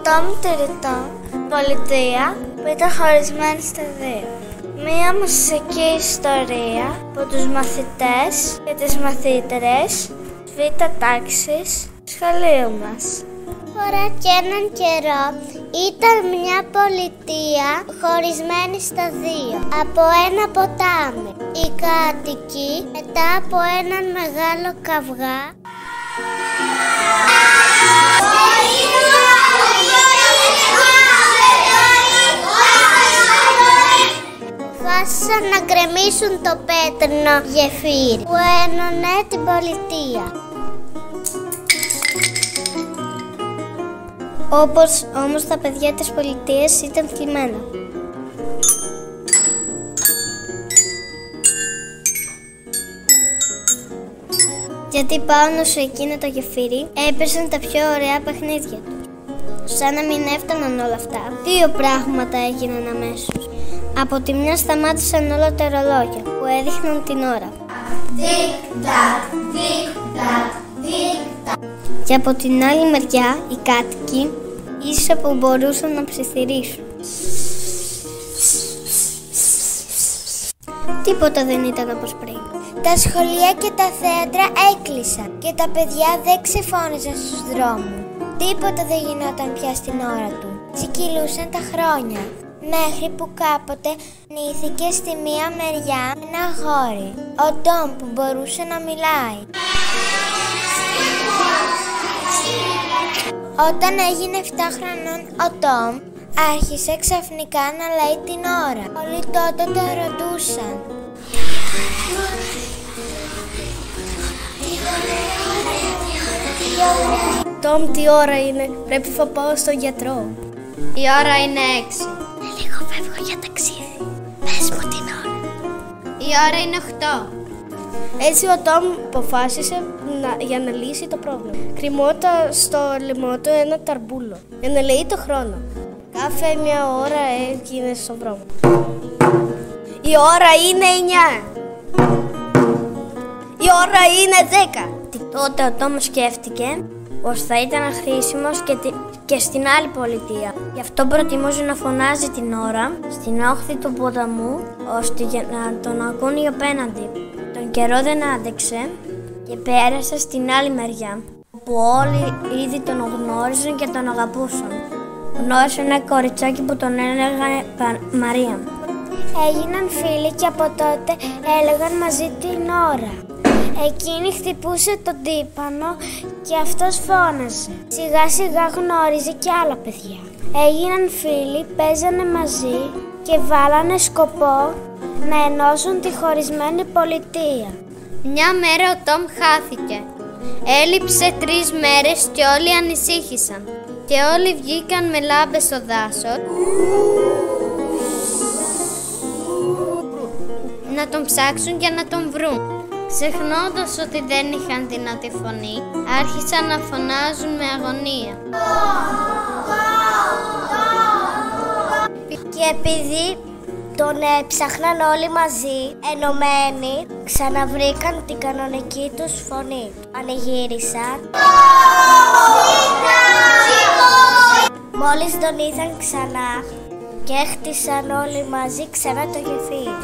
Τόμ Τιριτό, πολιτεία που ήταν χωρισμένη στα δύο. Μία μουσική ιστορία από τους μαθητές και τις μαθήτρες β' τάξης του σχολείου μας. Φορά και έναν καιρό ήταν μια πολιτεία χωρισμένη στα δύο από ένα ποτάμι. Οι κάτοικοι μετά από έναν μεγάλο καυγά αποφάσισαν να γκρεμίσουν το πέτρινο γεφύρι που ένωνε την πολιτεία. Όμως τα παιδιά της πολιτείας ήταν θλιμμένα. Γιατί πάνω σε εκείνο το γεφύρι έπαιζαν τα πιο ωραία παιχνίδια τους. Σαν να μην έφταναν όλα αυτά, δύο πράγματα έγιναν αμέσως. Από τη μια σταμάτησαν όλα τα ρολόγια που έδειχναν την ώρα. Τικ-τακ, τικ-τακ, τικ-τακ. Και από την άλλη μεριά οι κάτοικοι ίσα που μπορούσαν να ψιθυρίσουν. Τίποτα δεν ήταν όπως πριν. Τα σχολεία και τα θέατρα έκλεισαν και τα παιδιά δεν ξεφώνησαν στους δρόμους. Τίποτα δεν γινόταν πια στην ώρα του. Τσικυλούσαν τα χρόνια. Μέχρι που κάποτε νήθηκε στη μία μεριά ένα αγόρι, ο Τόμ, που μπορούσε να μιλάει. Όταν έγινε 7 χρονών, ο Τόμ άρχισε ξαφνικά να λέει την ώρα. Όλοι τότε το ρωτούσαν. Τόμ, τι ώρα είναι? Πρέπει να πάω στον γιατρό. Η ώρα είναι 6. Λίγο φεύγω για ταξίδι. Πες μου την ώρα. Η ώρα είναι 8. Έτσι ο Τόμ αποφάσισε για να λύσει το πρόβλημα. Κρυμόταν στο λαιμό του ένα ταρμπούλο για να λέει το χρόνο. Κάθε μια ώρα έγινε στο δρόμο. Η ώρα είναι 9. Η ώρα είναι 10. Τότε ο Τόμ σκέφτηκε πως θα ήταν χρήσιμος και στην άλλη πολιτεία. Γι' αυτό προτιμούσε να φωνάζει την ώρα στην όχθη του ποταμού, ώστε να τον ακούν οι απέναντι. Τον καιρό δεν άντεξε και πέρασε στην άλλη μεριά, όπου όλοι ήδη τον γνώριζαν και τον αγαπούσαν. Γνώρισε ένα κοριτσάκι που τον έλεγαν Μαρία. Έγιναν φίλοι και από τότε έλεγαν μαζί την ώρα. Εκείνη χτυπούσε τον τύπανο και αυτός φώναζε. Σιγά σιγά γνώριζε και άλλα παιδιά. Έγιναν φίλοι, παίζανε μαζί και βάλανε σκοπό να ενώσουν τη χωρισμένη πολιτεία. Μια μέρα ο Τόμ χάθηκε. Έλειψε 3 μέρες και όλοι ανησύχησαν. Και όλοι βγήκαν με λάμπες στο δάσος να τον ψάξουν και να τον βρουν. Ξεχνώντας ότι δεν είχαν δυνατή φωνή, άρχισαν να φωνάζουν με αγωνία. Και επειδή τον έψαχναν όλοι μαζί, ενωμένοι, ξαναβρήκαν την κανονική τους φωνή. Πανηγύρισαν. Μόλις τον είδαν ξανά και έχτισαν όλοι μαζί ξανά το γεφύρι.